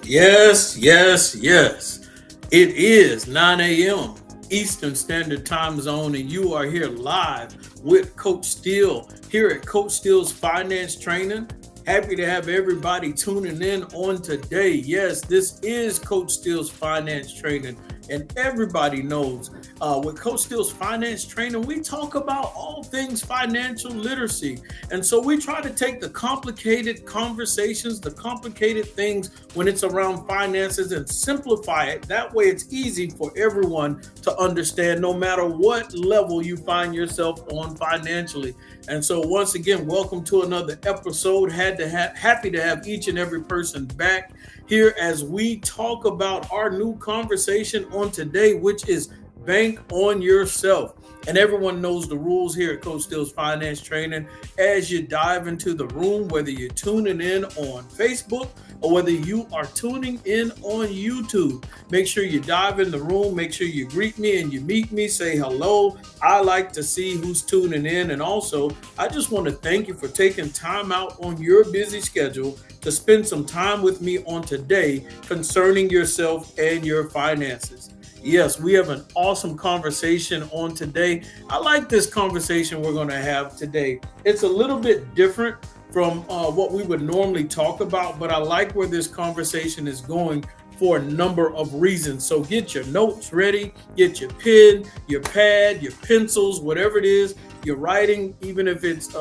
Yes, yes, yes. It is 9 a.m. Eastern Standard Time Zone, and you are here live with Coach Steele here at Coach Steele's Finance Training. Happy to have everybody tuning in on today. Yes, this is Coach Steele's Finance Training, and everybody knows with Coach Steele's Finance Training, we talk about all things financial literacy. And so we try to take the complicated conversations, the complicated things when it's around finances and simplify it. That way it's easy for everyone to understand no matter what level you find yourself on financially. And so once again, welcome to another episode. Happy to have each and every person back here as we talk about our new conversation on today, which is bank on yourself. And everyone knows the rules here at Coach Steele's Finance Training. As you dive into the room, whether you're tuning in on Facebook or whether you are tuning in on YouTube, make sure you dive in the room. Make sure you greet me and you meet me. Say hello. I like to see who's tuning in. And also, I just want to thank you for taking time out on your busy schedule to spend some time with me on today concerning yourself and your finances. Yes, we have an awesome conversation on today. I like this conversation we're going to have today. It's a little bit different from what we would normally talk about, but I like where this conversation is going for a number of reasons. So get your notes ready, get your pen, your pad, your pencils, whatever it is you're writing, even if it's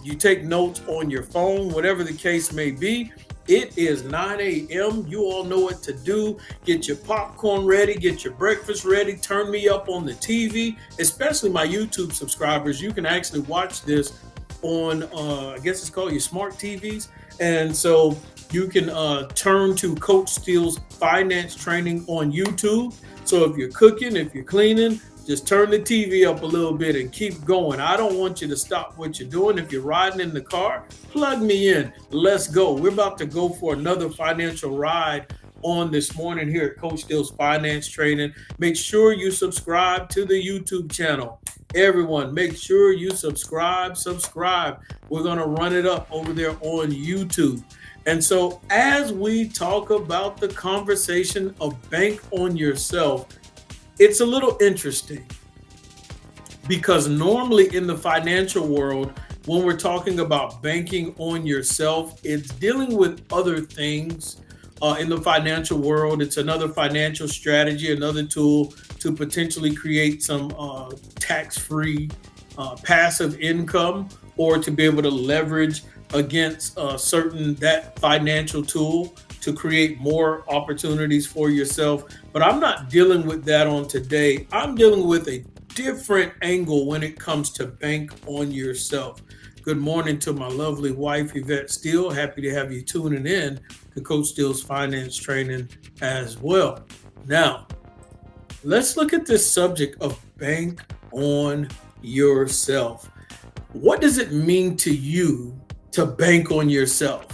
you take notes on your phone, whatever the case may be. It is 9 a.m. You all know what to do. Get your popcorn ready, get your breakfast ready, turn me up on the TV, especially my YouTube subscribers. You can actually watch this on, I guess it's called your smart TVs. And so you can turn to Coach Steele's Finance Training on YouTube. So if you're cooking, if you're cleaning, just turn the TV up a little bit and keep going. I don't want you to stop what you're doing. If you're riding in the car, plug me in. Let's go. We're about to go for another financial ride on this morning here at Coach Steele's Finance Training. Make sure you subscribe to the YouTube channel. Everyone, make sure you subscribe. We're going to run it up over there on YouTube. And so as we talk about the conversation of bank on yourself, it's a little interesting because normally in the financial world, when we're talking about banking on yourself, it's dealing with other things in the financial world. It's another financial strategy, another tool to potentially create some tax-free passive income or to be able to leverage against that financial tool to create more opportunities for yourself. But I'm not dealing with that on today. I'm dealing with a different angle when it comes to bank on yourself. Good morning to my lovely wife, Yvette Steele. Happy to have you tuning in to Coach Steele's Finance Training as well. Now, let's look at this subject of bank on yourself. What does it mean to you to bank on yourself?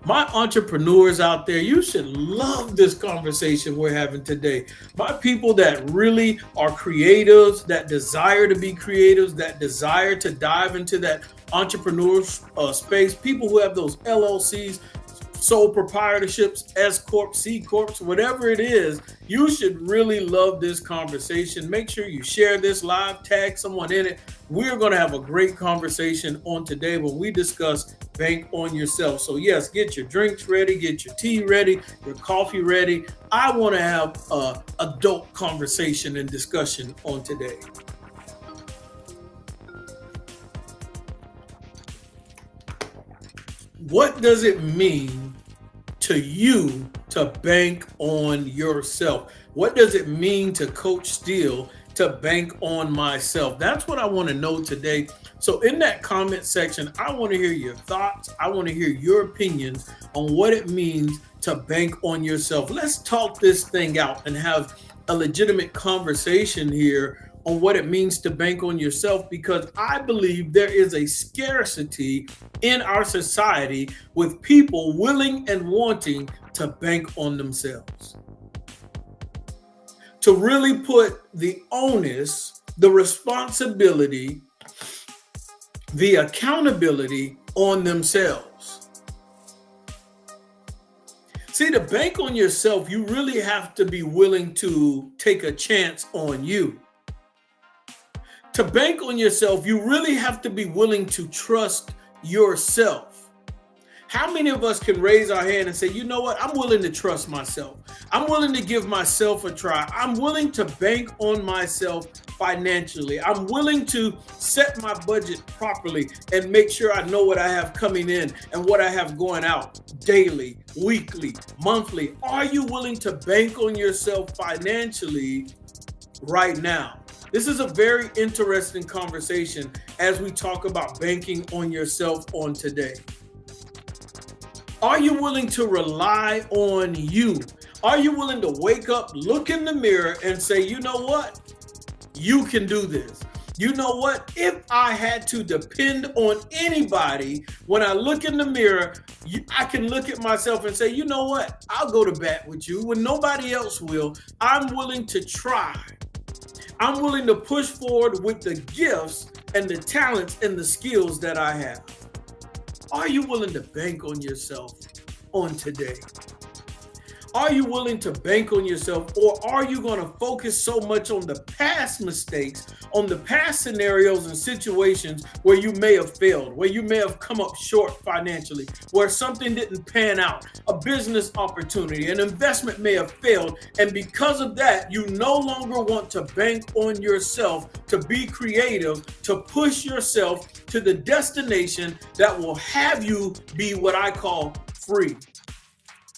My entrepreneurs out there, you should love this conversation we're having today. My people that really are creatives, that desire to be creatives, that desire to dive into that entrepreneur space, people who have those LLCs, sole proprietorships, S Corp, C Corps, whatever it is, you should really love this conversation. Make sure you share this live, tag someone in it. We're going to have a great conversation on today when we discuss bank on yourself. So yes, get your drinks ready, get your tea ready, your coffee ready. I want to have an adult conversation and discussion on today. What does it mean to you to bank on yourself? What does it mean to Coach Steele to bank on myself? That's what I want to know today. So in that comment section, I want to hear your thoughts. I want to hear your opinions on what it means to bank on yourself. Let's talk this thing out and have a legitimate conversation here on what it means to bank on yourself, because I believe there is a scarcity in our society with people willing and wanting to bank on themselves, to really put the onus, the responsibility, the accountability on themselves. See, to bank on yourself, you really have to be willing to take a chance on you. To bank on yourself, you really have to be willing to trust yourself. How many of us can raise our hand and say, you know what, I'm willing to trust myself. I'm willing to give myself a try. I'm willing to bank on myself financially. I'm willing to set my budget properly and make sure I know what I have coming in and what I have going out daily, weekly, monthly. Are you willing to bank on yourself financially right now? This is a very interesting conversation as we talk about banking on yourself on today. Are you willing to rely on you? Are you willing to wake up, look in the mirror and say, you know what? You can do this. You know what? If I had to depend on anybody, when I look in the mirror, I can look at myself and say, you know what? I'll go to bat with you when nobody else will. I'm willing to try. I'm willing to push forward with the gifts and the talents and the skills that I have. Are you willing to bank on yourself on today? Are you willing to bank on yourself, or are you going to focus so much on the past mistakes, on the past scenarios and situations where you may have failed, where you may have come up short financially, where something didn't pan out, a business opportunity, an investment may have failed, and because of that, you no longer want to bank on yourself to be creative, to push yourself to the destination that will have you be what I call free.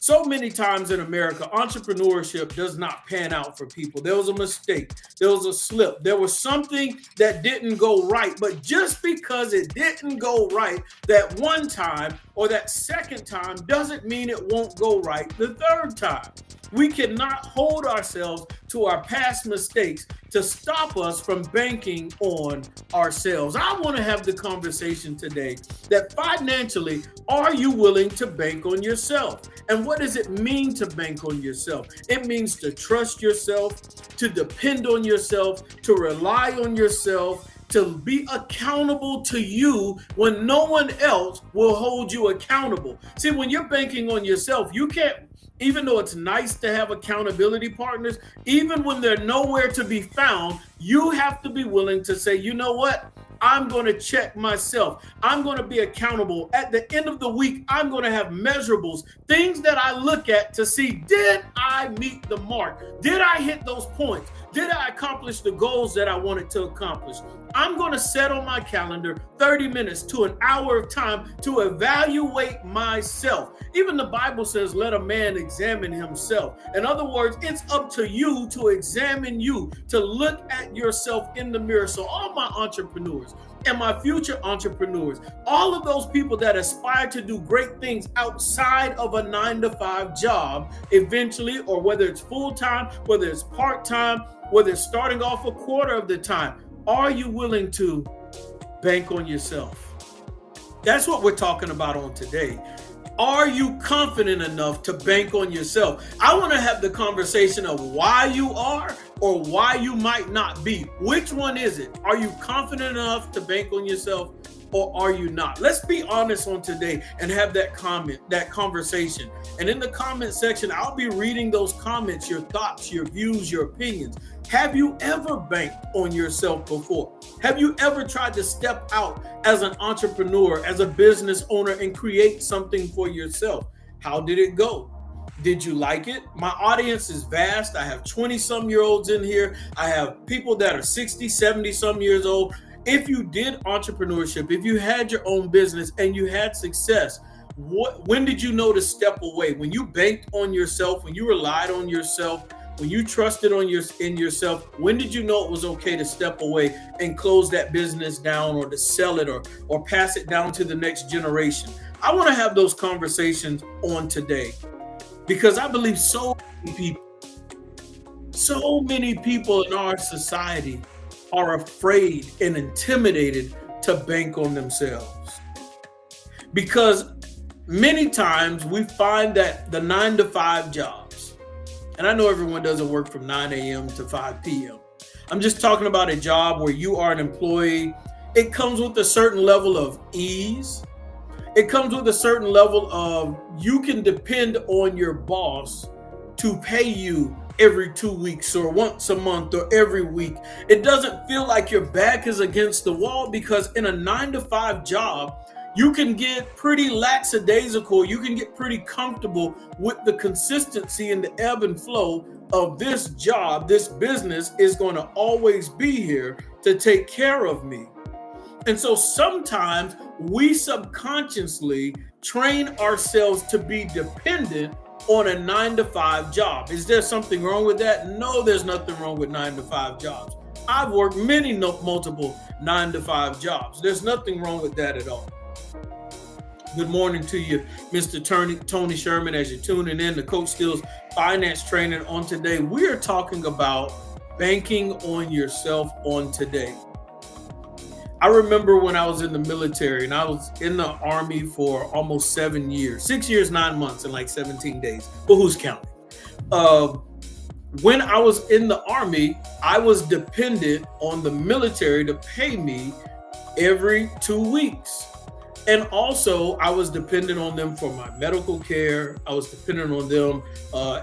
So many times in America, entrepreneurship does not pan out for people. There was a mistake. There was a slip. There was something that didn't go right. But just because it didn't go right that one time or that second time doesn't mean it won't go right the third time. We cannot hold ourselves to our past mistakes to stop us from banking on ourselves. I want to have the conversation today that financially, are you willing to bank on yourself? And what does it mean to bank on yourself? It means to trust yourself, to depend on yourself, to rely on yourself, to be accountable to you when no one else will hold you accountable. See, when you're banking on yourself, you can't, even though it's nice to have accountability partners, even when they're nowhere to be found, you have to be willing to say, you know what? I'm going to check myself. I'm going to be accountable. At the end of the week, I'm going to have measurables, things that I look at to see, did I meet the mark? Did I hit those points? Did I accomplish the goals that I wanted to accomplish? I'm going to set on my calendar 30 minutes to an hour of time to evaluate myself. Even the Bible says, let a man examine himself. In other words, it's up to you to examine you, to look at yourself in the mirror. So all my entrepreneurs and my future entrepreneurs, all of those people that aspire to do great things outside of a 9-to-5 job eventually, or whether it's full-time, whether it's part-time, whether it's starting off a quarter of the time, are you willing to bank on yourself? That's what we're talking about on today. Are you confident enough to bank on yourself? I want to have the conversation of why you are or why you might not be. Which one is it? Are you confident enough to bank on yourself, or are you not? Let's be honest on today and have that conversation. And in the comment section, I'll be reading those comments, your thoughts, your views, your opinions. Have you ever banked on yourself before? Have you ever tried to step out as an entrepreneur, as a business owner, and create something for yourself? How did it go? Did you like it? My audience is vast. I have 20-some-year-olds in here. I have people that are 60, 70-some years old. If you did entrepreneurship, if you had your own business and you had success, when did you know to step away? When you banked on yourself, when you relied on yourself, when you trusted in yourself, when did you know it was okay to step away and close that business down, or to sell it, or pass it down to the next generation? I want to have those conversations on today, because I believe so many people in our society are afraid and intimidated to bank on themselves. Because many times we find that the 9-to-5 jobs, and I know everyone doesn't work from 9 a.m. to 5 p.m. I'm just talking about a job where you are an employee. It comes with a certain level of ease. It comes with a certain level of you can depend on your boss to pay you every 2 weeks or once a month or every week. It doesn't feel like your back is against the wall, because in a 9 to 5 job, you can get pretty lackadaisical. You can get pretty comfortable with the consistency and the ebb and flow of this job. This business is going to always be here to take care of me. And so sometimes we subconsciously train ourselves to be dependent on a 9 to 5 job. Is there something wrong with that? No, there's nothing wrong with 9 to 5 jobs. I've worked multiple 9 to 5 jobs. There's nothing wrong with that at all. Good morning to you, Mr. Tony Sherman, as you're tuning in to Coach Skills Finance Training. On today, we are talking about banking on yourself on today. I remember when I was in the military, and I was in the Army for almost 7 years, 6 years, 9 months, and like 17 days. But who's counting? When I was in the Army, I was dependent on the military to pay me every 2 weeks. And also, I was dependent on them for my medical care. I was dependent on them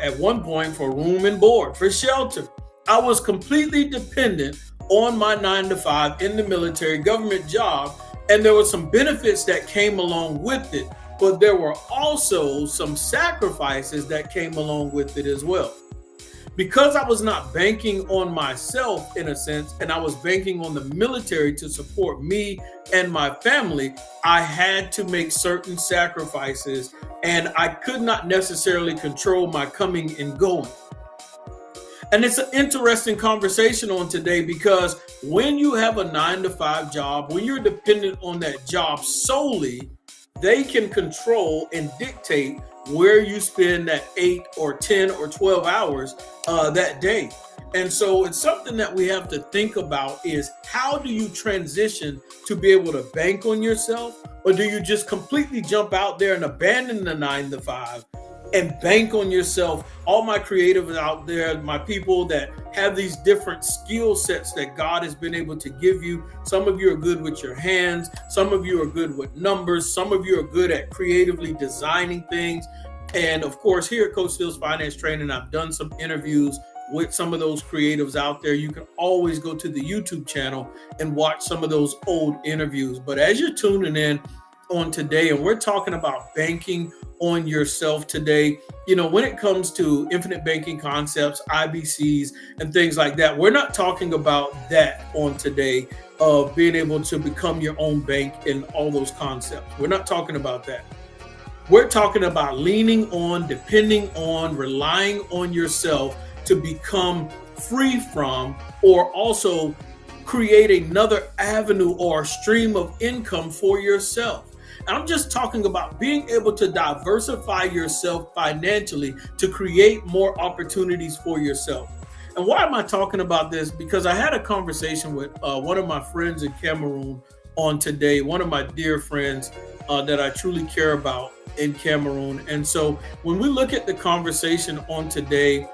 at one point for room and board, for shelter. I was completely dependent on my 9 to 5 in the military government job. And there were some benefits that came along with it, but there were also some sacrifices that came along with it as well. Because I was not banking on myself in a sense, and I was banking on the military to support me and my family, I had to make certain sacrifices, and I could not necessarily control my coming and going. And it's an interesting conversation on today, because when you have a 9 to 5 job, when you're dependent on that job solely, they can control and dictate where you spend that 8 or 10 or 12 hours that day. And so it's something that we have to think about, is how do you transition to be able to bank on yourself? Or do you just completely jump out there and abandon the 9 to 5 and bank on yourself? All my creatives out there, my people that have these different skill sets that God has been able to give you. Some of you are good with your hands. Some of you are good with numbers. Some of you are good at creatively designing things. And of course, here at Coach Skills Finance Training, I've done some interviews with some of those creatives out there. You can always go to the YouTube channel and watch some of those old interviews. But as you're tuning in on today, and we're talking about banking on yourself today, you know, when it comes to infinite banking concepts, IBCs, and things like that, we're not talking about that on today, of being able to become your own bank and all those concepts. We're not talking about that. We're talking about leaning on, depending on, relying on yourself to become free from, or also create another avenue or stream of income for yourself. And I'm just talking about being able to diversify yourself financially to create more opportunities for yourself. And why am I talking about this? Because I had a conversation with one of my friends in Cameroon on today, one of my dear friends that I truly care about in Cameroon. And so when we look at the conversation on today,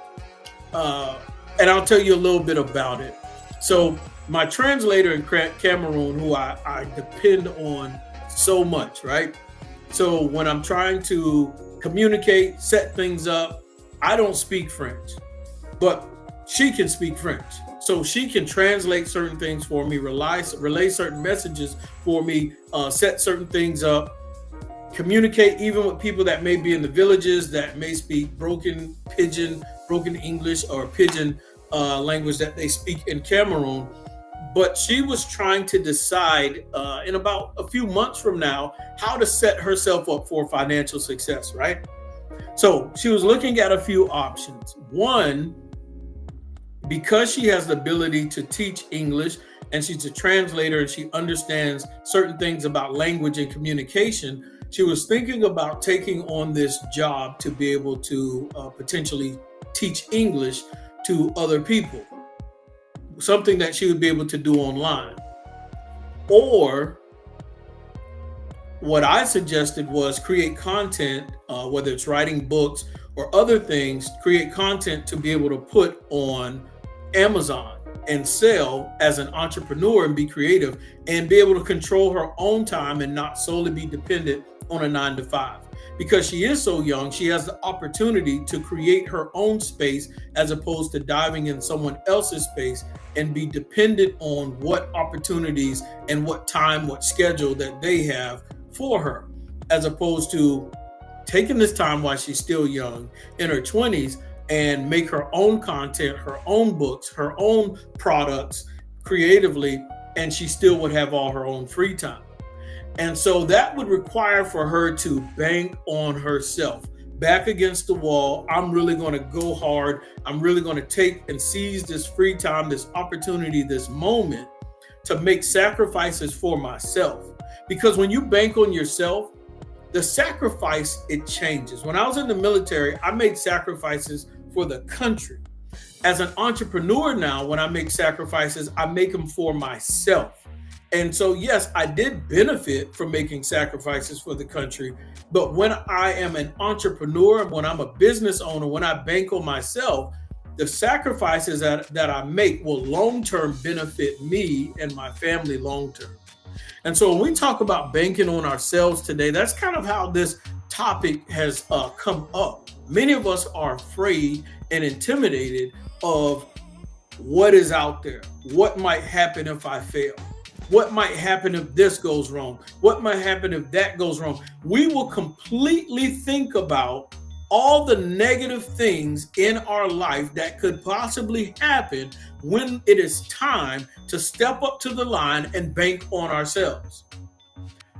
and I'll tell you a little bit about it. So my translator in Cameroon, who I depend on so much, right? So when I'm trying to communicate, set things up, I don't speak French, but she can speak French. So she can translate certain things for me, relay certain messages for me, set certain things up, communicate even with people that may be in the villages that may speak broken English or pidgin language that they speak in Cameroon. But she was trying to decide in about a few months from now how to set herself up for financial success, right? So she was looking at a few options. One, because she has the ability to teach English and she's a translator and she understands certain things about language and communication, she was thinking about taking on this job to be able to potentially teach English to other people, something that she would be able to do online. Or what I suggested was create content, whether it's writing books or other things, create content to be able to put on Amazon and sell as an entrepreneur and be creative and be able to control her own time and not solely be dependent on a 9 to 5. Because she is so young, she has the opportunity to create her own space as opposed to diving in someone else's space and be dependent on what opportunities and what time, what schedule that they have for her, as opposed to taking this time while she's still young in her 20s and make her own content, her own books, her own products creatively, and she still would have all her own free time. And so that would require for her to bank on herself. Back against the wall, I'm really going to go hard. I'm really going to take and seize this free time, this opportunity, this moment to make sacrifices for myself. Because when you bank on yourself, the sacrifice, it changes. When I was in the military, I made sacrifices for the country. As an entrepreneur now, when I make sacrifices, I make them for myself. And so, yes, I did benefit from making sacrifices for the country. But when I am an entrepreneur, when I'm a business owner, when I bank on myself, the sacrifices that I make will long-term benefit me and my family long-term. And so when we talk about banking on ourselves today, that's kind of how this topic has come up. Many of us are afraid and intimidated of what is out there. What might happen if I fail? What might happen if this goes wrong? What might happen if that goes wrong? We will completely think about all the negative things in our life that could possibly happen when it is time to step up to the line and bank on ourselves.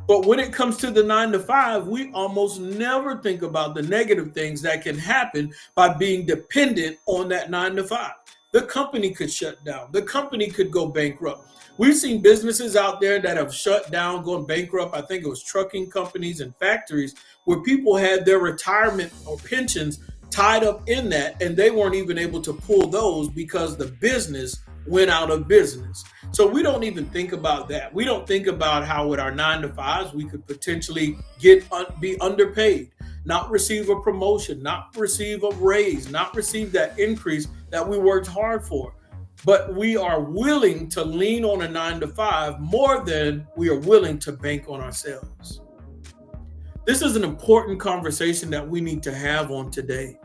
But when it comes to the 9 to 5, we almost never think about the negative things that can happen by being dependent on that 9 to 5. The company could shut down. The company could go bankrupt. We've seen businesses out there that have shut down, going bankrupt. I think it was trucking companies and factories where people had their retirement or pensions tied up in that, and they weren't even able to pull those because the business went out of business. So we don't even think about that. We don't think about how with our 9 to 5s, we could potentially be underpaid, not receive a promotion, not receive a raise, not receive that increase that we worked hard for. But we are willing to lean on a 9 to 5 more than we are willing to bank on ourselves. This is an important conversation that we need to have on today.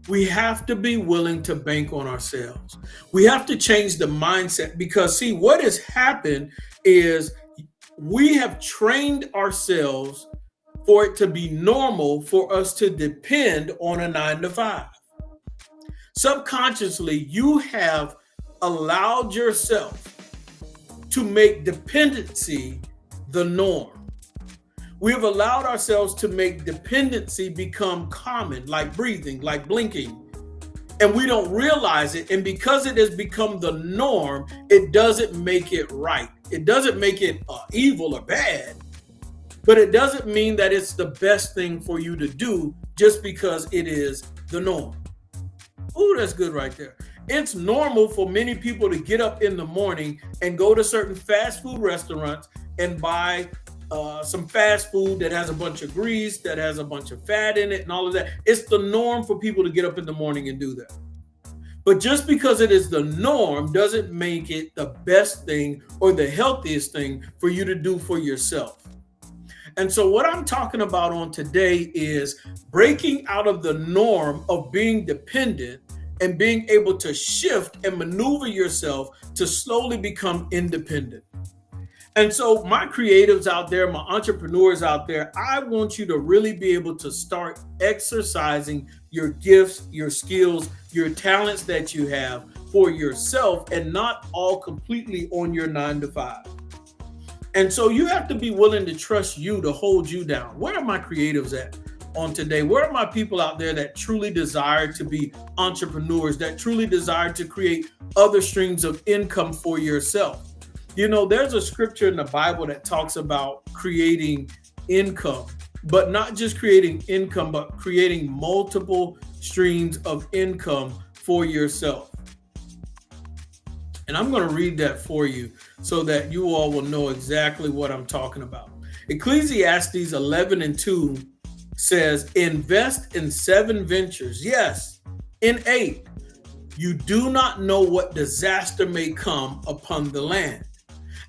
We have to be willing to bank on ourselves. We have to change the mindset because, see, what has happened is we have trained ourselves for it to be normal for us to depend on a 9 to 5. Subconsciously, you have allowed yourself to make dependency the norm. We have allowed ourselves to make dependency become common, like breathing, like blinking, and we don't realize it. And because it has become the norm, it doesn't make it right. It doesn't make it evil or bad, but it doesn't mean that it's the best thing for you to do just because it is the norm. Ooh, that's good right there. It's normal for many people to get up in the morning and go to certain fast food restaurants and buy some fast food that has a bunch of grease, that has a bunch of fat in it and all of that. It's the norm for people to get up in the morning and do that. But just because it is the norm doesn't make it the best thing or the healthiest thing for you to do for yourself. And so what I'm talking about on today is breaking out of the norm of being dependent and being able to shift and maneuver yourself to slowly become independent. And so my creatives out there, my entrepreneurs out there, I want you to really be able to start exercising your gifts, your skills, your talents that you have for yourself and not all completely on your 9 to 5. And so you have to be willing to trust you to hold you down. Where are my creatives at on today? Where are my people out there that truly desire to be entrepreneurs, that truly desire to create other streams of income for yourself? You know, there's a scripture in the Bible that talks about creating income, but not just creating income, but creating multiple streams of income for yourself. And I'm going to read that for you so that you all will know exactly what I'm talking about. Ecclesiastes 11:2 says, invest in 7 ventures. Yes, in 8. You do not know what disaster may come upon the land.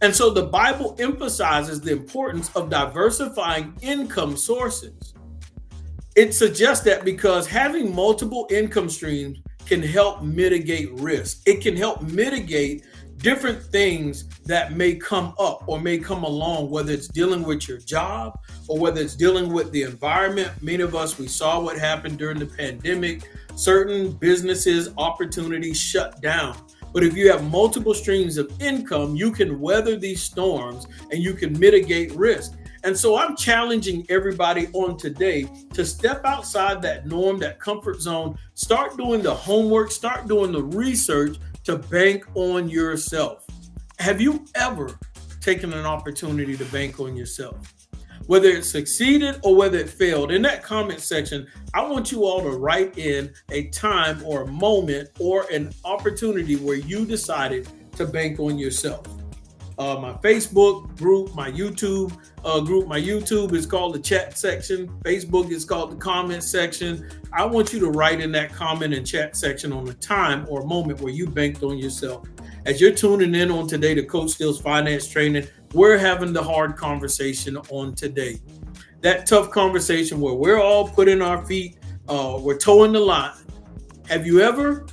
And so the Bible emphasizes the importance of diversifying income sources. It suggests that because having multiple income streams can help mitigate risk. It can help mitigate different things that may come up or may come along, whether it's dealing with your job or whether it's dealing with the environment. Many of us, we saw what happened during the pandemic. Certain businesses, opportunities shut down. But if you have multiple streams of income, you can weather these storms and you can mitigate risk. And so I'm challenging everybody on today to step outside that norm, that comfort zone, start doing the homework, start doing the research to bank on yourself. Have you ever taken an opportunity to bank on yourself? Whether it succeeded or whether it failed, in that comment section, I want you all to write in a time or a moment or an opportunity where you decided to bank on yourself. My Facebook group, my YouTube group. My YouTube is called the chat section. Facebook is called the comment section. I want you to write in that comment and chat section on a time or a moment where you banked on yourself. As you're tuning in on today to Coach Steele's Finance Training, we're having the hard conversation on today. That tough conversation where we're all putting our feet, we're towing the line. Have you ever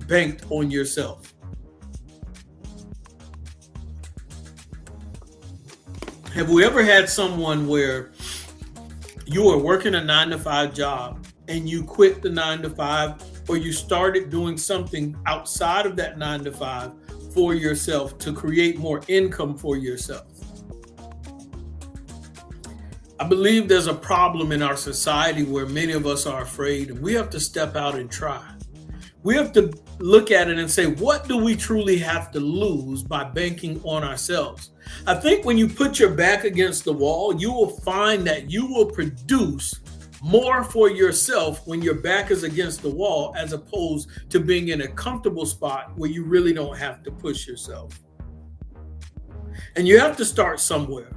banked on yourself? Have we ever had someone where you were working a 9-to-5 job and you quit the 9-to-5, or you started doing something outside of that 9-to-5 for yourself to create more income for yourself? I believe there's a problem in our society where many of us are afraid, and we have to step out and try. We have to look at it and say, what do we truly have to lose by banking on ourselves? I think when you put your back against the wall, you will find that you will produce more for yourself when your back is against the wall, as opposed to being in a comfortable spot where you really don't have to push yourself. And you have to start somewhere.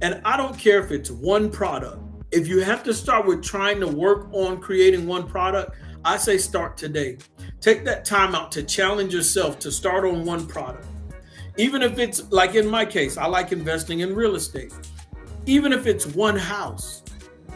And I don't care if it's one product. If you have to start with trying to work on creating one product, I say start today. Take that time out to challenge yourself to start on one product. Even if it's, like in my case, I like investing in real estate. Even if it's one house,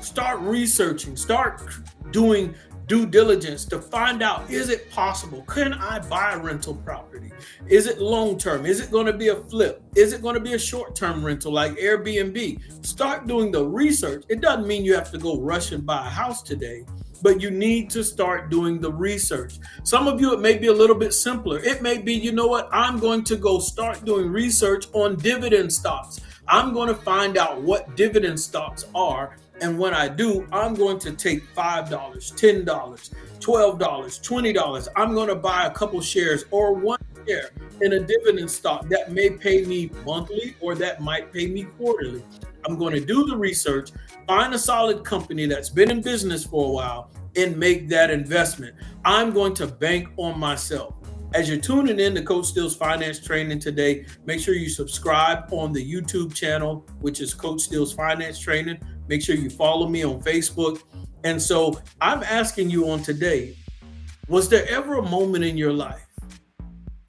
start researching, start doing due diligence to find out, is it possible? Can I buy a rental property? Is it long-term? Is it going to be a flip? Is it going to be a short-term rental like Airbnb? Start doing the research. It doesn't mean you have to go rush and buy a house today, but you need to start doing the research. Some of you, it may be a little bit simpler. It may be, you know what? I'm going to go start doing research on dividend stocks. I'm going to find out what dividend stocks are. And when I do, I'm going to take $5, $10, $12, $20. I'm going to buy a couple shares or one share in a dividend stock that may pay me monthly or that might pay me quarterly. I'm going to do the research, find a solid company that's been in business for a while, and make that investment. I'm going to bank on myself. As you're tuning in to Coach Steele's Finance Training today, make sure you subscribe on the YouTube channel, which is Coach Steele's Finance Training. Make sure you follow me on Facebook. And so I'm asking you on today, was there ever a moment in your life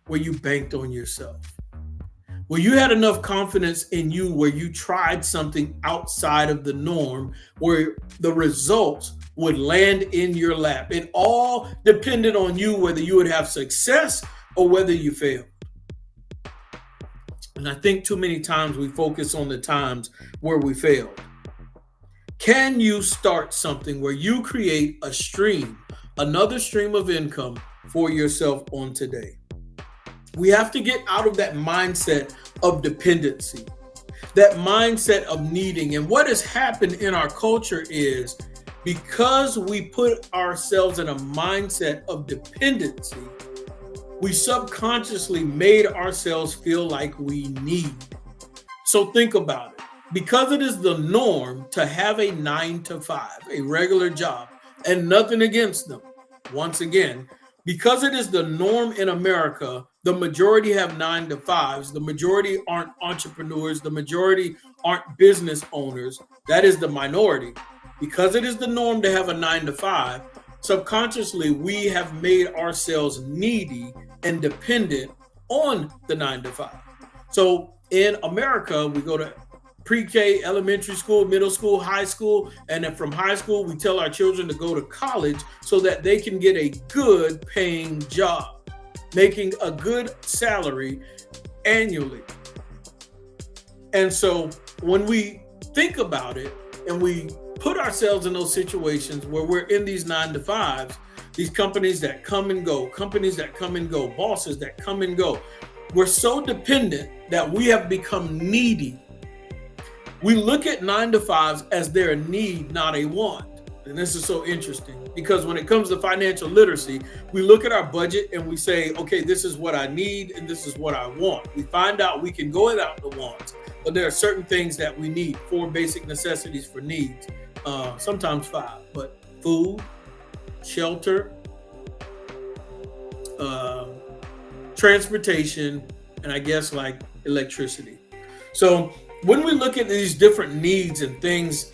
where you banked on yourself? Where you had enough confidence in you, where you tried something outside of the norm, where the results would land in your lap? It all depended on you, whether you would have success or whether you failed. And I think too many times we focus on the times where we failed. Can you start something where you create a stream, another stream of income for yourself on today? We have to get out of that mindset of dependency, that mindset of needing. And what has happened in our culture is, because we put ourselves in a mindset of dependency, we subconsciously made ourselves feel like we need. So think about it. Because it is the norm to have a 9-to-5, a regular job, and nothing against them. Once again, because it is the norm in America, the majority have 9-to-5s. The majority aren't entrepreneurs. The majority aren't business owners. That is the minority. Because it is the norm to have a 9-to-5, subconsciously we have made ourselves needy and dependent on the 9-to-5. So in America, we go to pre-K, elementary school, middle school, high school, and then from high school, we tell our children to go to college so that they can get a good paying job, making a good salary annually. And so when we think about it and we put ourselves in those situations where we're in these 9-to-5s, these companies that come and go, bosses that come and go, we're so dependent that we have become needy. We look at 9-to-5s as their need, not a want. And this is so interesting because when it comes to financial literacy, we look at our budget and we say, okay, this is what I need and this is what I want. We find out we can go without the wants, but there are certain things that we need, 4 basic necessities for needs, sometimes 5, but food, shelter, transportation, and I guess like electricity. So when we look at these different needs and things,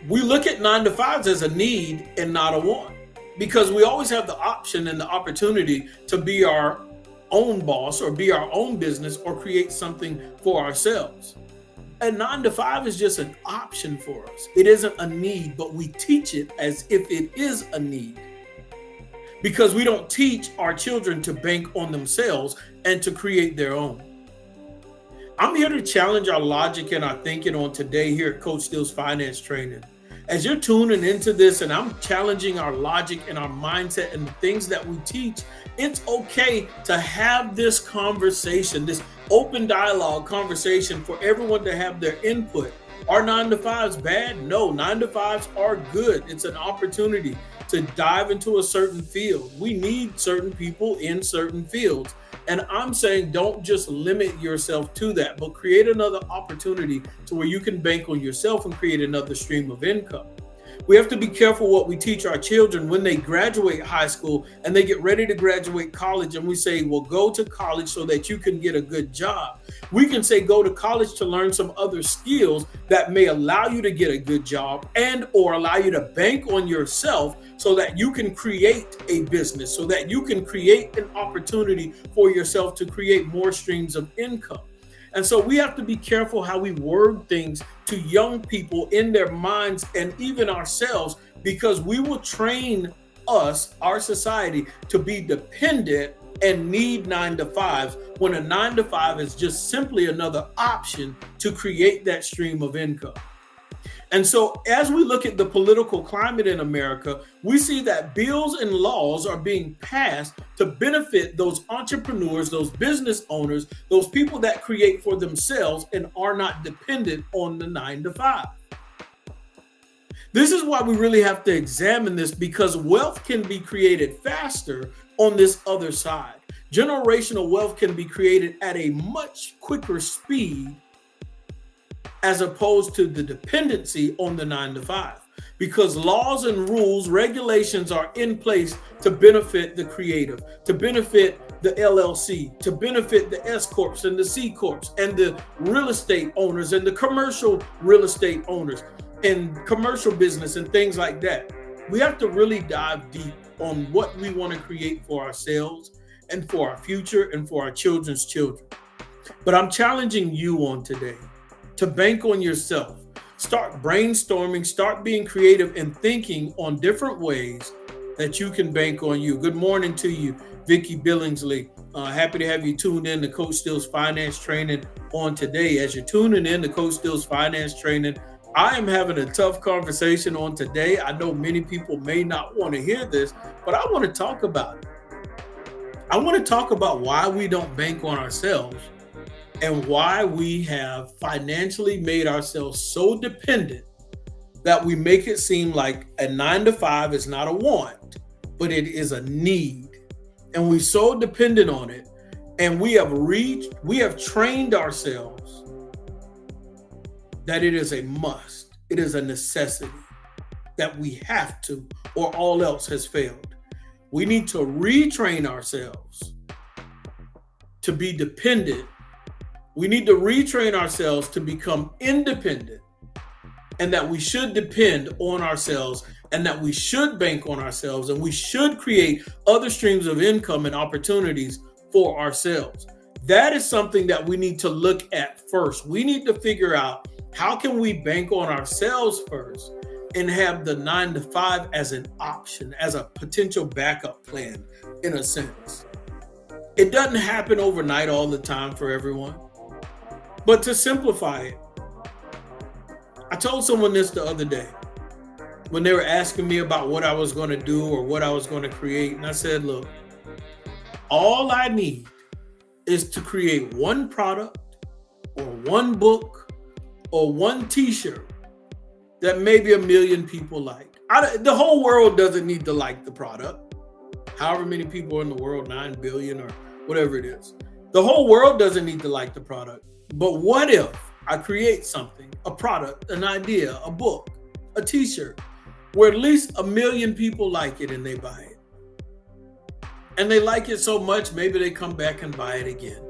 we look at 9-to-5s as a need and not a want, because we always have the option and the opportunity to be our own boss or be our own business or create something for ourselves. A 9-to-5 is just an option for us. It isn't a need, but we teach it as if it is a need, because we don't teach our children to bank on themselves and to create their own. I'm here to challenge our logic and our thinking on today here at Coach Steele's Finance Training. As you're tuning into this and I'm challenging our logic and our mindset and the things that we teach, it's okay to have this conversation, this open dialogue conversation for everyone to have their input. Are 9-to-5s bad? No, 9-to-5s are good. It's an opportunity to dive into a certain field. We need certain people in certain fields. And I'm saying don't just limit yourself to that, but create another opportunity to where you can bank on yourself and create another stream of income. We have to be careful what we teach our children when they graduate high school and they get ready to graduate college. And we say, well, go to college so that you can get a good job. We can say, go to college to learn some other skills that may allow you to get a good job and or allow you to bank on yourself so that you can create a business, so that you can create an opportunity for yourself to create more streams of income. And so we have to be careful how we word things to young people in their minds and even ourselves, because we will train our society, to be dependent and need 9-to-5s when a 9-to-5 is just simply another option to create that stream of income. And so as we look at the political climate in America, we see that bills and laws are being passed to benefit those entrepreneurs, those business owners, those people that create for themselves and are not dependent on the 9-to-5. This is why we really have to examine this, because wealth can be created faster on this other side. Generational wealth can be created at a much quicker speed as opposed to the dependency on the 9-to-5, because laws and rules, regulations are in place to benefit the creative, to benefit the LLC, to benefit the S Corps and the C Corps and the real estate owners and the commercial real estate owners and commercial business and things like that. We have to really dive deep on what we want to create for ourselves and for our future and for our children's children. But I'm challenging you on today to bank on yourself. Start brainstorming, start being creative and thinking on different ways that you can bank on you. Good morning to you, Vicki Billingsley. Happy to have you tuned in to Coach Steele's Finance Training on today. As you're tuning in to Coach Steele's Finance Training, I am having a tough conversation on today. I know many people may not want to hear this, but I want to talk about it. I want to talk about why we don't bank on ourselves and why we have financially made ourselves so dependent that we make it seem like a 9-to-5 is not a want, but it is a need. And we're so dependent on it, and we have trained ourselves that it is a must, it is a necessity, that we have to, or all else has failed. We need to retrain ourselves to be dependent. We need to retrain ourselves to become independent, and that we should depend on ourselves, and that we should bank on ourselves, and we should create other streams of income and opportunities for ourselves. That is something that we need to look at first. We need to figure out how can we bank on ourselves first and have the 9 to 5 as an option, as a potential backup plan in a sense. It doesn't happen overnight all the time for everyone. But to simplify it, I told someone this the other day when they were asking me about what I was going to do or what I was going to create. And I said, look, all I need is to create one product or one book or one t-shirt that maybe 1 million people like. The whole world doesn't need to like the product. However many people in the world, 9 billion or whatever it is. The whole world doesn't need to like the product. But what if I create something, a product, an idea, a book, a t-shirt, where at least 1 million people like it and they buy it? And they like it so much, maybe they come back and buy it again.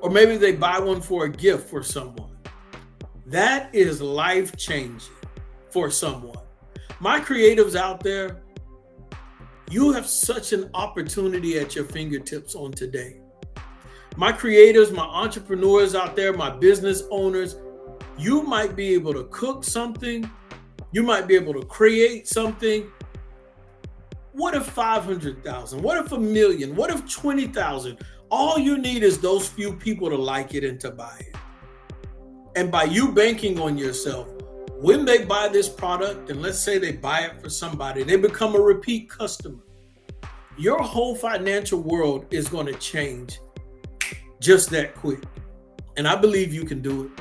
Or maybe they buy one for a gift for someone. That is life-changing for someone. My creatives out there, you have such an opportunity at your fingertips on today. My creatives, my entrepreneurs out there, my business owners, you might be able to cook something. You might be able to create something. What if 500,000? What if 1 million? What if 20,000? All you need is those few people to like it and to buy it. And by you banking on yourself, when they buy this product, and let's say they buy it for somebody, they become a repeat customer. Your whole financial world is going to change just that quick. And I believe you can do it.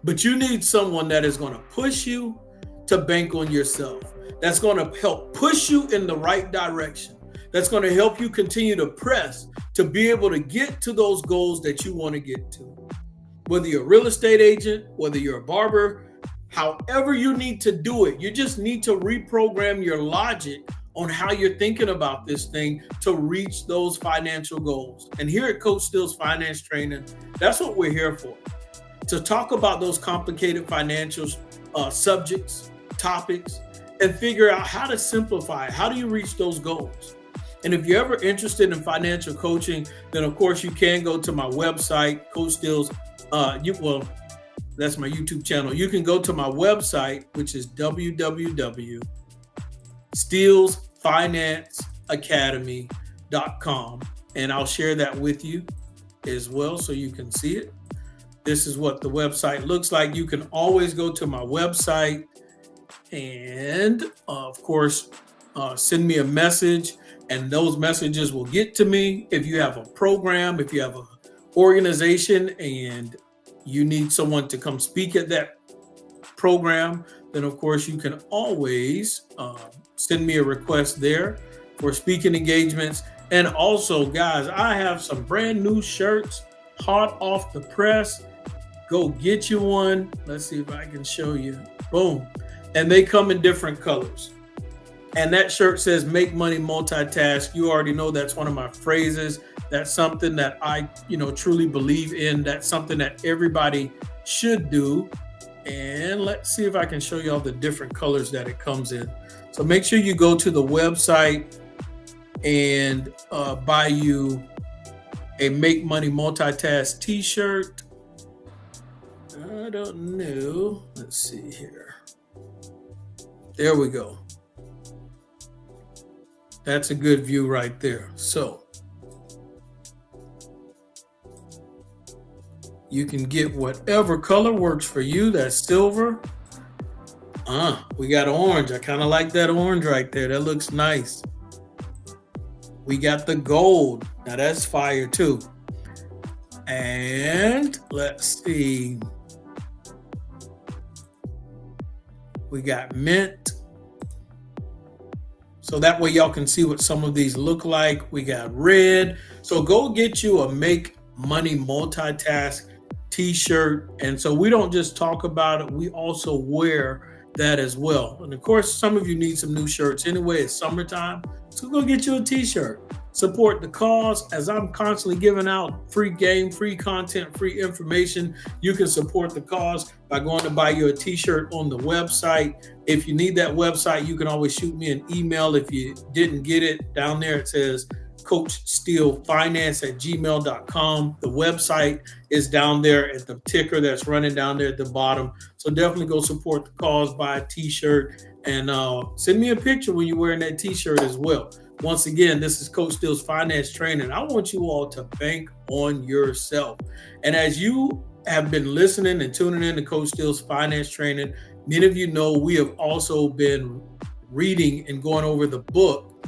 But you need someone that is going to push you to bank on yourself. That's going to help push you in the right direction. That's going to help you continue to press to be able to get to those goals that you want to get to. Whether you're a real estate agent, whether you're a barber, however you need to do it, you just need to reprogram your logic on how you're thinking about this thing to reach those financial goals. And here at Coach Steele's Finance Training, that's what we're here for. To talk about those complicated financial subjects, topics, and figure out how to simplify it. How do you reach those goals? And if you're ever interested in financial coaching, then of course you can go to my website, Coach Steele's. That's my YouTube channel. You can go to my website, which is www.steelsfinanceacademy.com, and I'll share that with you as well so you can see it. This is what the website looks like. You can always go to my website and, of course, send me a message, and those messages will get to me. If you have a program, if you have an organization and you need someone to come speak at that program, then, of course, you can always send me a request there for speaking engagements. And also, guys, I have some brand new shirts, hot off the press. Go get you one. Let's see if I can show you. Boom. And they come in different colors. And that shirt says, make money, multitask. You already know that's one of my phrases. That's something that I, truly believe in. That's something that everybody should do. And let's see if I can show you all the different colors that it comes in. So make sure you go to the website and buy you a Make Money Multitask t-shirt. I don't know. Let's see here. There we go. That's a good view right there. So you can get whatever color works for you. That's silver. We got orange. I kind of like that orange right there. That looks nice. We got the gold. Now that's fire too. And let's see. We got mint. So that way y'all can see what some of these look like. We got red. So go get you a Make Money Multitask t-shirt. And so we don't just talk about it, we also wear that as well. And of course, some of you need some new shirts anyway. It's summertime. So go get you a t-shirt. Support the cause, as I'm constantly giving out free game, free content, free information. You can support the cause by going to buy you a t-shirt on the website. If you need that website, you can always shoot me an email. If you didn't get it, down there it says coachsteelfinance@gmail.com. The website is down there at the ticker that's running down there at the bottom. So definitely go support the cause, buy a t-shirt, and send me a picture when you're wearing that t-shirt as well. Once again, this is Coach Steele's Finance Training. I want you all to bank on yourself. And as you have been listening and tuning in to Coach Steele's Finance Training, many of you know we have also been reading and going over the book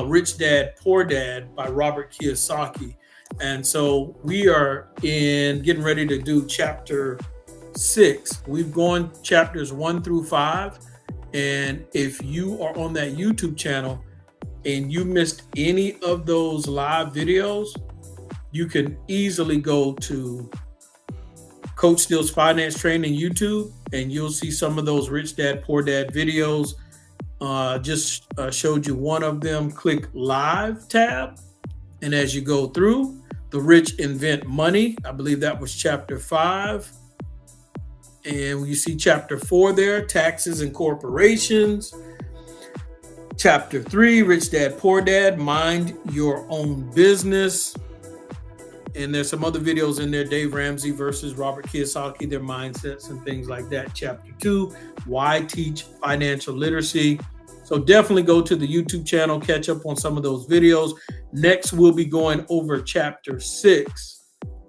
Rich Dad, Poor Dad by Robert Kiyosaki. And so we are getting ready to do chapter 6. We've gone chapters 1 through 5. And if you are on that YouTube channel and you missed any of those live videos, you can easily go to Coach Steele's Finance Training YouTube, and you'll see some of those Rich Dad, Poor Dad videos. Just showed you one of them. Click Live tab, and as you go through, The Rich Invent Money, I believe that was chapter 5. And you see chapter 4 there, Taxes and Corporations. Chapter 3, Rich Dad, Poor Dad, Mind Your Own Business. And there's some other videos in there, Dave Ramsey versus Robert Kiyosaki, their mindsets and things like that. Chapter 2, Why Teach Financial Literacy. So definitely go to the YouTube channel, catch up on some of those videos. Next, we'll be going over chapter 6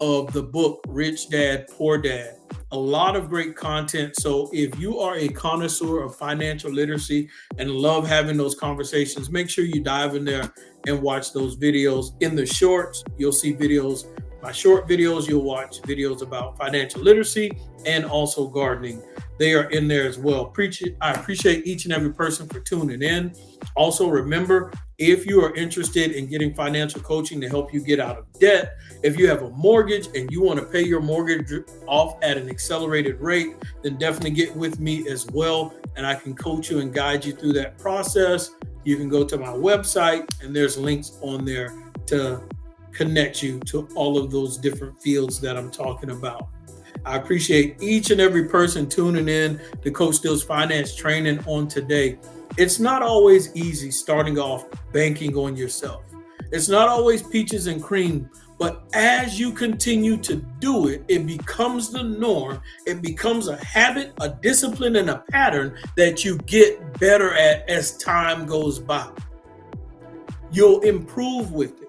of the book, Rich Dad, Poor Dad. A lot of great content. So if you are a connoisseur of financial literacy and love having those conversations, make sure you dive in there and watch those videos. In the shorts, you'll see videos, my short videos, you'll watch videos about financial literacy and also gardening. They are in there as well. I appreciate each and every person for tuning in. Also, remember, if you are interested in getting financial coaching to help you get out of debt, if you have a mortgage and you want to pay your mortgage off at an accelerated rate, then definitely get with me as well, and I can coach you and guide you through that process. You can go to my website, and there's links on there to connect you to all of those different fields that I'm talking about. I appreciate each and every person tuning in to Coach Steele's Finance Training on today. It's not always easy starting off banking on yourself. It's not always peaches and cream, but as you continue to do it, it becomes the norm. It becomes a habit, a discipline, and a pattern that you get better at as time goes by. You'll improve with it.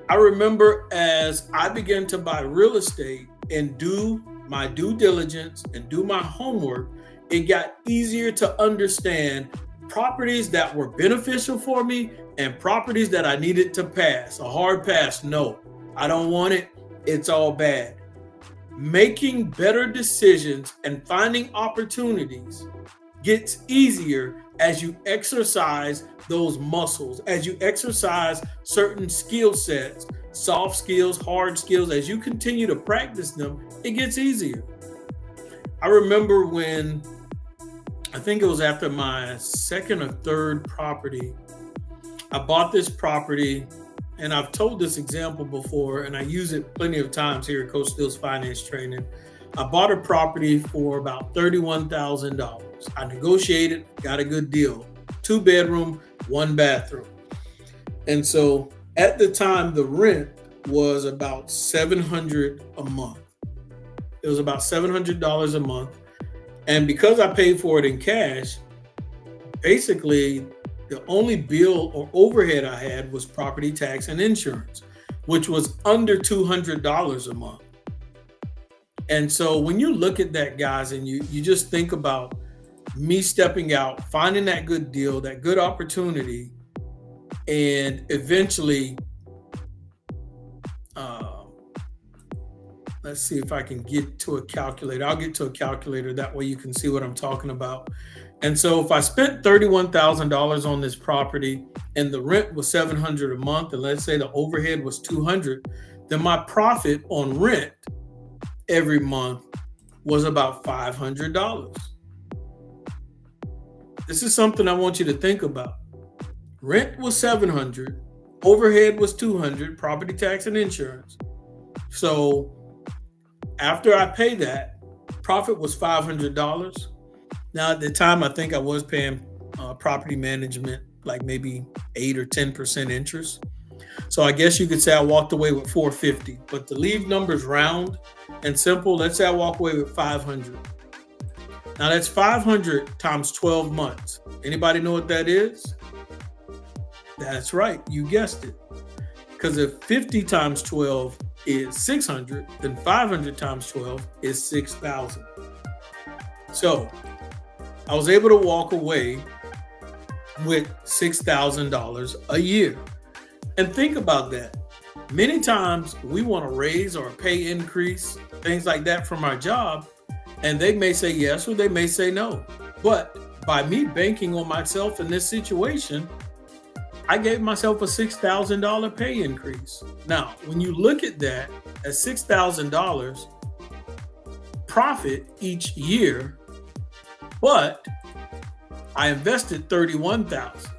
I remember as I began to buy real estate and do my due diligence and do my homework, it got easier to understand properties that were beneficial for me and properties that I needed to pass. A hard pass, no, I don't want it. It's all bad. Making better decisions and finding opportunities gets easier as you exercise those muscles, as you exercise certain skill sets, soft skills, hard skills. As you continue to practice them, it gets easier. I remember when, I think it was after my second or third property, I bought this property, and I've told this example before, and I use it plenty of times here at Coach Steele's Finance Training. I bought a property for about $31,000. I negotiated, got a good deal. 2-bedroom, 1 bathroom. And so at the time, the rent was about $700 a month. It was about $700 a month. And because I paid for it in cash, basically the only bill or overhead I had was property tax and insurance, which was under $200 a month. And so when you look at that, guys, and you just think about me stepping out, finding that good deal, that good opportunity, and eventually, let's see if I can get to a calculator. I'll get to a calculator. That way you can see what I'm talking about. And so if I spent $31,000 on this property and the rent was $700 a month, and let's say the overhead was $200, then my profit on rent every month was about $500. This is something I want you to think about. Rent was $700, overhead was $200, property tax and insurance. So after I pay that, profit was $500. Now at the time, I think I was paying property management like maybe 8 or 10% interest. So I guess you could say I walked away with 450. But to leave numbers round and simple, let's say I walk away with 500. Now that's 500 times 12 months. Anybody know what that is? That's right, you guessed it. Because if 50 times 12 is 600, then 500 times 12 is 6,000. So I was able to walk away with $6,000 a year. And think about that. Many times we want to raise or pay increase, things like that from our job, and they may say yes or they may say no. But by me banking on myself in this situation, I gave myself a $6,000 pay increase. Now, when you look at that as $6,000 profit each year, but I invested $31,000.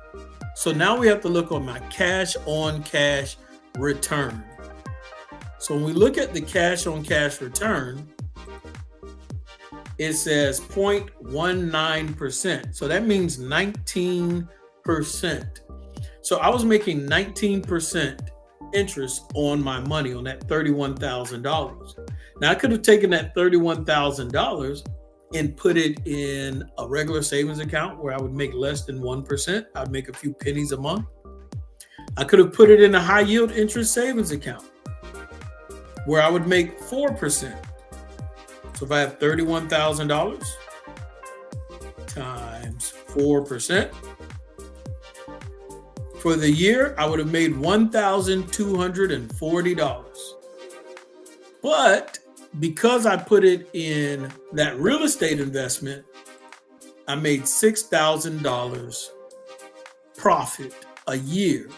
So now we have to look on my cash on cash return. So when we look at the cash on cash return, it says 0.19%. So that means 19%. So I was making 19% interest on my money, on that $31,000. Now I could have taken that $31,000 and put it in a regular savings account where I would make less than 1%. I'd make a few pennies a month. I could have put it in a high yield interest savings account where I would make 4%. So if I have $31,000 times 4%, for the year, I would have made $1,240. But because I put it in that real estate investment, I made $6,000 profit a year.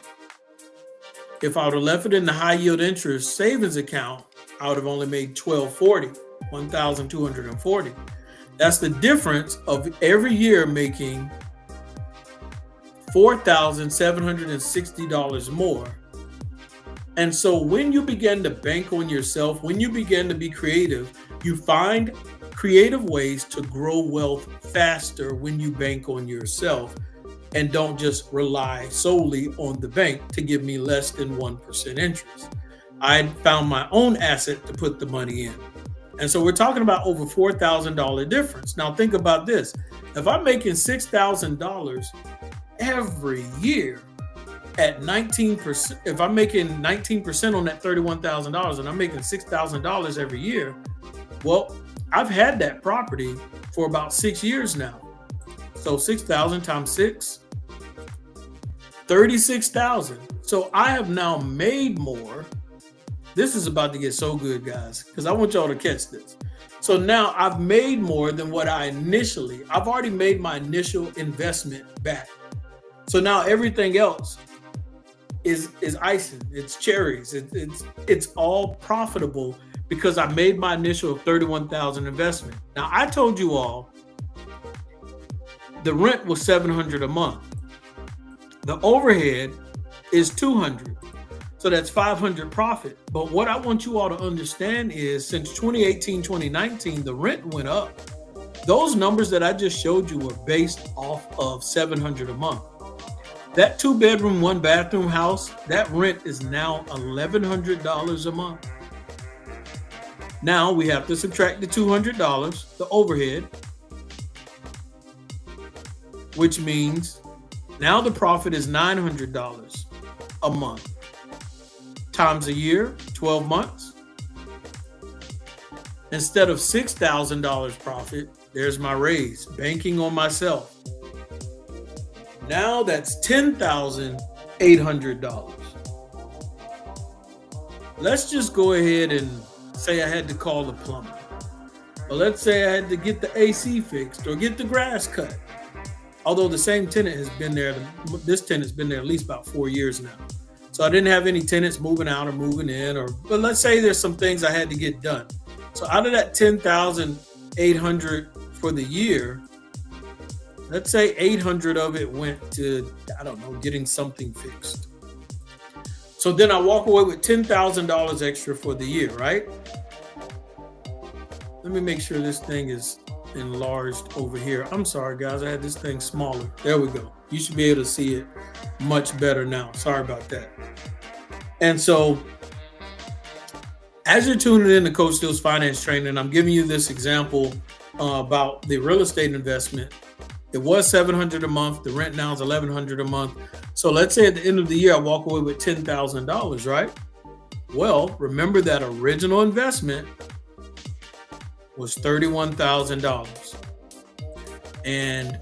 If I would have left it in the high yield interest savings account, I would have only made $1,240. That's the difference of every year making $4,760 more. And so when you begin to bank on yourself, when you begin to be creative, you find creative ways to grow wealth faster when you bank on yourself and don't just rely solely on the bank to give me less than 1% interest. I found my own asset to put the money in. And so we're talking about over $4,000 difference. Now think about this. If I'm making $6,000 every year at 19%, if I'm making 19% on that $31,000 and I'm making $6,000 every year, well, I've had that property for about 6 years now. So 6,000 times 6, 36,000. So I have now made more. This is about to get so good, guys, because I want y'all to catch this. So now I've made more than what I've already made my initial investment back. So now everything else is icing. It's cherries. It's all profitable because I made my initial $31,000 investment. Now I told you all the rent was $700 a month. The overhead is $200. So that's $500 profit. But what I want you all to understand is since 2018, 2019, the rent went up. Those numbers that I just showed you were based off of $700 a month. That 2-bedroom, 1-bathroom house, that rent is now $1,100 a month. Now we have to subtract the $200, the overhead, which means now the profit is $900 a month times a year, 12 months. Instead of $6,000 profit, there's my raise, banking on myself. Now that's $10,800. Let's just go ahead and say I had to call the plumber. Or let's say I had to get the AC fixed or get the grass cut. Although the same tenant has been there, this tenant's been there at least about 4 years now. So I didn't have any tenants moving out or moving in, but let's say there's some things I had to get done. So out of that $10,800 for the year, let's say 800 of it went to, getting something fixed. So then I walk away with $10,000 extra for the year, right? Let me make sure this thing is enlarged over here. I'm sorry, guys. I had this thing smaller. There we go. You should be able to see it much better now. Sorry about that. And so as you're tuning in to Coach Steele's Finance Training, I'm giving you this example about the real estate investment. It was $700 a month. The rent now is $1,100 a month. So let's say at the end of the year, I walk away with $10,000, right? Well, remember that original investment was $31,000. And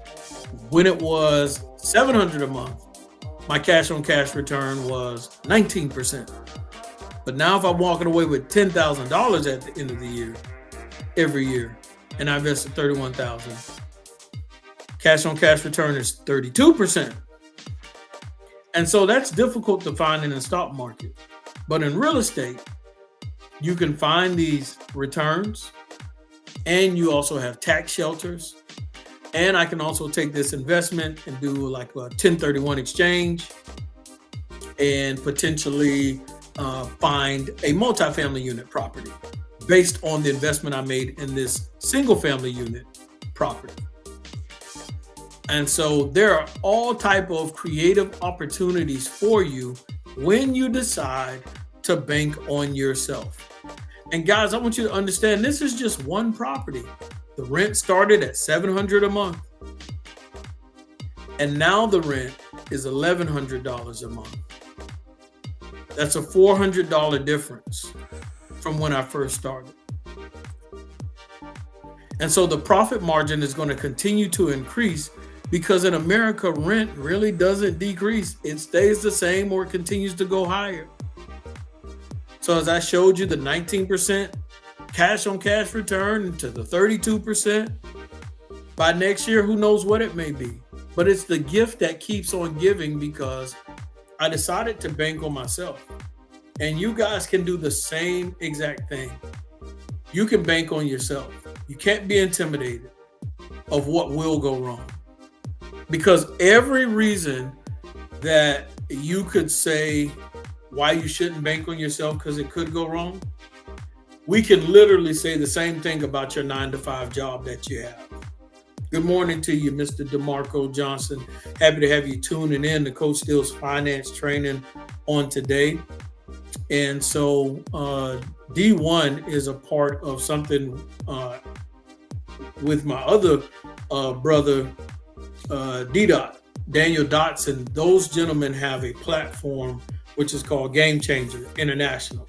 when it was $700 a month, my cash on cash return was 19%. But now if I'm walking away with $10,000 at the end of the year, every year, and I invested $31,000, cash on cash return is 32%. And so that's difficult to find in the stock market. But in real estate, you can find these returns, and you also have tax shelters. And I can also take this investment and do like a 1031 exchange and potentially find a multifamily unit property based on the investment I made in this single family unit property. And so there are all type of creative opportunities for you when you decide to bank on yourself. And guys, I want you to understand this is just one property. The rent started at $700 a month. And now the rent is $1,100 a month. That's a $400 difference from when I first started. And so the profit margin is going to continue to increase because in America, rent really doesn't decrease. It stays the same or it continues to go higher. So as I showed you, the 19% cash on cash return to the 32%, by next year, who knows what it may be. But it's the gift that keeps on giving because I decided to bank on myself. And you guys can do the same exact thing. You can bank on yourself. You can't be intimidated of what will go wrong. Because every reason that you could say why you shouldn't bank on yourself because it could go wrong, we can literally say the same thing about your 9-to-5 job that you have. Good morning to you, Mr. DeMarco Johnson. Happy to have you tuning in to Coach Steele's Finance Training on today. And so D1 is a part of something with my other brother, D-Dot, Daniel Dotson. Those gentlemen have a platform which is called Game Changer International.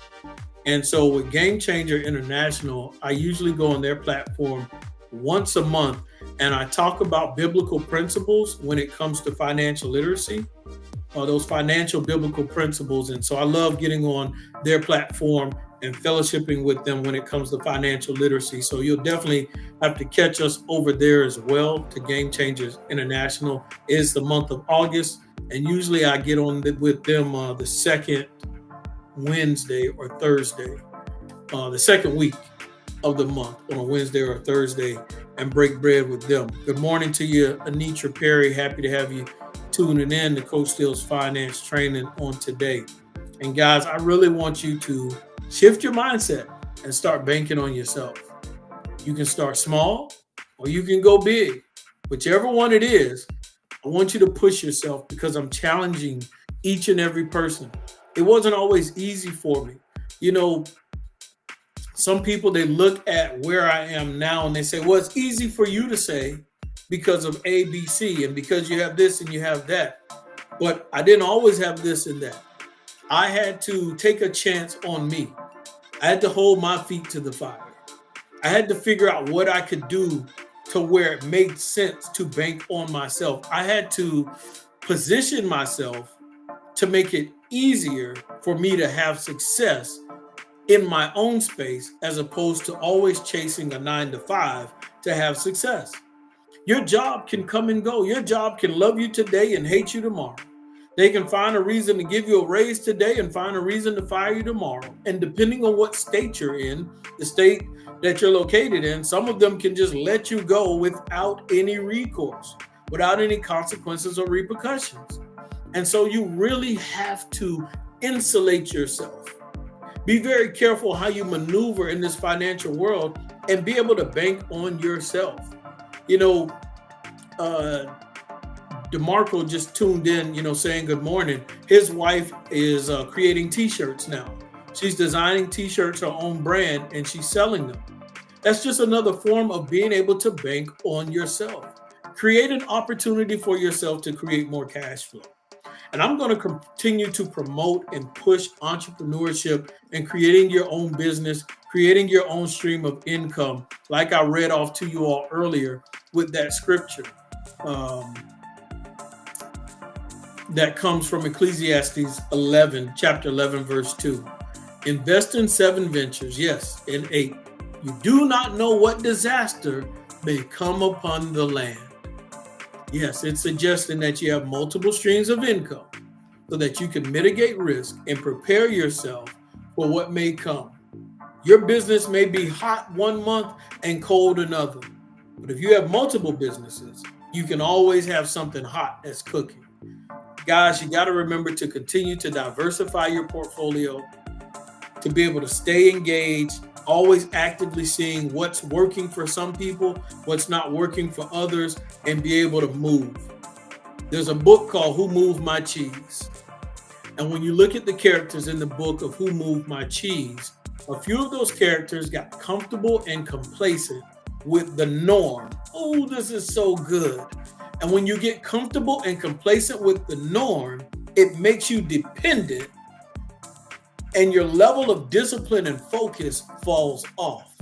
And so with Game Changer International, I usually go on their platform once a month and I talk about biblical principles when it comes to financial literacy, those financial biblical principles. And so I love getting on their platform and fellowshipping with them when it comes to financial literacy. So you'll definitely have to catch us over there as well to Game Changers International. It's the month of August. And usually I get on with them the second Wednesday or Thursday, the second week of the month on a Wednesday or a Thursday, and break bread with them. Good morning to you, Anitra Perry. Happy to have you tuning in to Coach Steele's Finance Training on today. And guys, I really want you to shift your mindset and start banking on yourself. You can start small or you can go big. Whichever one it is, I want you to push yourself because I'm challenging each and every person. It wasn't always easy for me. You know, some people, they look at where I am now and they say, well, it's easy for you to say because of A, B, C, and because you have this and you have that. But I didn't always have this and that. I had to take a chance on me. I had to hold my feet to the fire. I had to figure out what I could do to where it made sense to bank on myself. I had to position myself to make it easier for me to have success in my own space, as opposed to always chasing a 9-to-5 to have success. Your job can come and go. Your job can love you today and hate you tomorrow. They can find a reason to give you a raise today and find a reason to fire you tomorrow. And depending on what state you're in, the state that you're located in, some of them can just let you go without any recourse, without any consequences or repercussions. And so you really have to insulate yourself. Be very careful how you maneuver in this financial world and be able to bank on yourself. You know, DeMarco just tuned in, saying good morning. His wife is creating t-shirts now. She's designing t-shirts, her own brand, and she's selling them. That's just another form of being able to bank on yourself. Create an opportunity for yourself to create more cash flow. And I'm going to continue to promote and push entrepreneurship and creating your own business, creating your own stream of income, like I read off to you all earlier with that scripture that comes from Ecclesiastes 11, chapter 11, verse 2. Invest in 7 ventures, yes, in 8. You do not know what disaster may come upon the land. Yes, it's suggesting that you have multiple streams of income so that you can mitigate risk and prepare yourself for what may come. Your business may be hot one month and cold another. But if you have multiple businesses, you can always have something hot that's cooking. Guys, you got to remember to continue to diversify your portfolio, to be able to stay engaged, always actively seeing what's working for some people, what's not working for others, and be able to move. There's a book called Who Moved My Cheese? And when you look at the characters in the book of Who Moved My Cheese, a few of those characters got comfortable and complacent with the norm. Oh, this is so good. And when you get comfortable and complacent with the norm, it makes you dependent, and your level of discipline and focus falls off.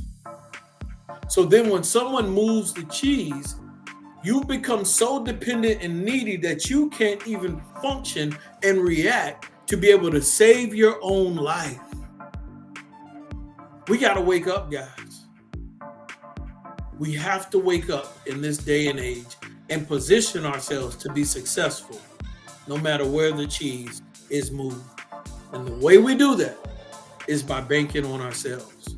So then when someone moves the cheese, you become so dependent and needy that you can't even function and react to be able to save your own life. We got to wake up, guys. We have to wake up in this day and age and position ourselves to be successful, no matter where the cheese is moved. And the way we do that is by banking on ourselves.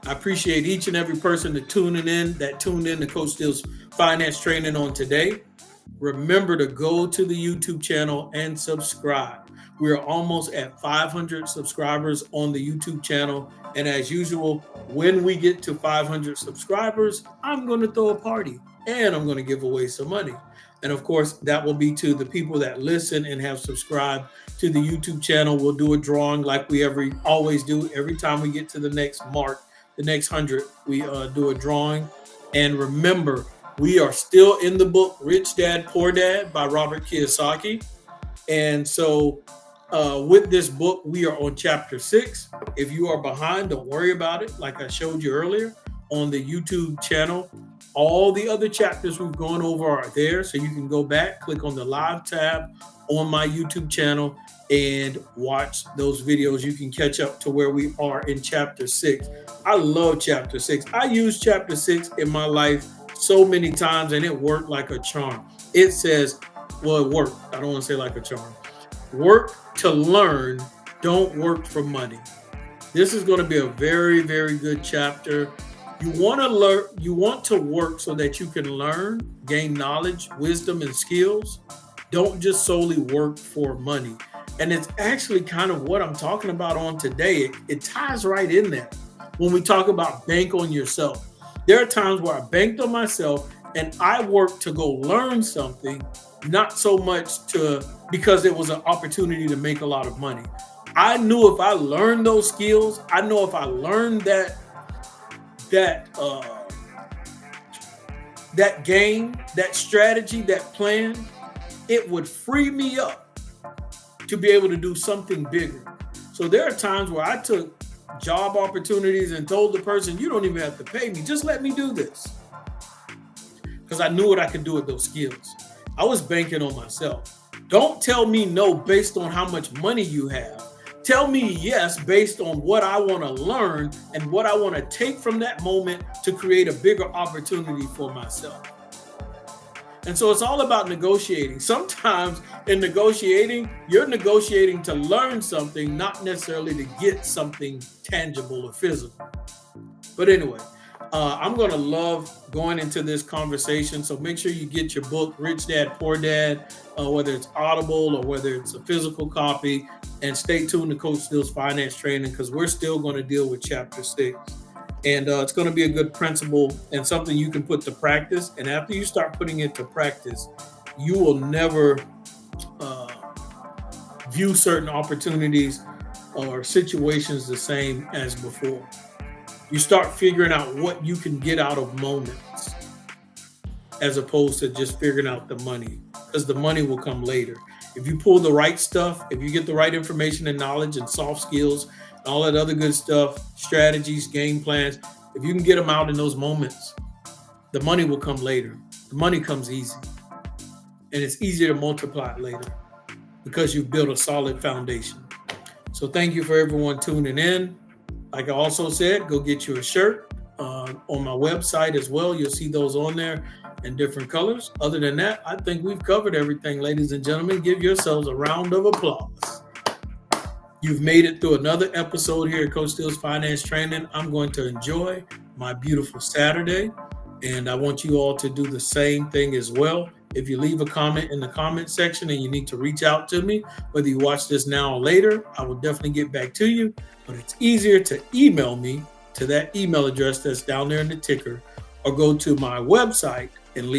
I appreciate each and every person that tuned in to Coach Steele's Finance Training on today. Remember to go to the YouTube channel and subscribe. We are almost at 500 subscribers on the YouTube channel. And as usual, when we get to 500 subscribers, I'm going to throw a party and I'm going to give away some money. And of course, that will be to the people that listen and have subscribed to the YouTube channel. We'll do a drawing like we always do. Every time we get to the next mark, the next 100, we do a drawing. And remember, we are still in the book Rich Dad, Poor Dad by Robert Kiyosaki. And so with this book, we are on chapter 6. If you are behind, don't worry about it. Like I showed you earlier on the YouTube channel, all the other chapters we've gone over are there. So you can go back, click on the live tab on my YouTube channel and watch those videos. You can catch up to where we are in chapter 6. I love chapter 6. I use chapter 6 in my life so many times and it worked like a charm. It says, well, it worked. I don't want to say like a charm. Work to learn, don't work for money. This is going to be a very, very good chapter. You want to learn, you want to work so that you can learn, gain knowledge, wisdom, and skills. Don't just solely work for money. And it's actually kind of what I'm talking about on today. It ties right in there when we talk about bank on yourself. There are times where I banked on myself and I worked to go learn something, not so much because it was an opportunity to make a lot of money. I knew if I learned those skills, I know if I learned that game, that strategy, that plan, it would free me up to be able to do something bigger. So there are times where I took job opportunities and told the person, you don't even have to pay me, just let me do this. Because I knew what I could do with those skills. I was banking on myself. Don't tell me no based on how much money you have. Tell me yes based on what I want to learn and what I want to take from that moment to create a bigger opportunity for myself. And so it's all about negotiating. Sometimes in negotiating, you're negotiating to learn something, not necessarily to get something tangible or physical. But anyway, I'm going to love going into this conversation. So make sure you get your book, Rich Dad, Poor Dad, whether it's Audible or whether it's a physical copy. And stay tuned to Coach Steele's Finance Training because we're still going to deal with Chapter 6. And it's going to be a good principle and something you can put to practice. And after you start putting it to practice, you will never uh, view certain opportunities or situations the same as before. You start figuring out what you can get out of moments as opposed to just figuring out the money, because the money will come later. If you pull the right stuff, if you get the right information and knowledge and soft skills and all that other good stuff, strategies, game plans, if you can get them out in those moments, the money will come later. The money comes easy, and it's easier to multiply it later because you've built a solid foundation. So thank you for everyone tuning in. Like I also said, go get you a shirt on my website as well. You'll see those on there in different colors. Other than that, I think we've covered everything, ladies and gentlemen. Give yourselves a round of applause. You've made it through another episode here at Coach Steele's Finance Training. I'm going to enjoy my beautiful Saturday, and I want you all to do the same thing as well. If you leave a comment in the comment section and you need to reach out to me, whether you watch this now or later, I will definitely get back to you. But it's easier to email me to that email address that's down there in the ticker, or go to my website and leave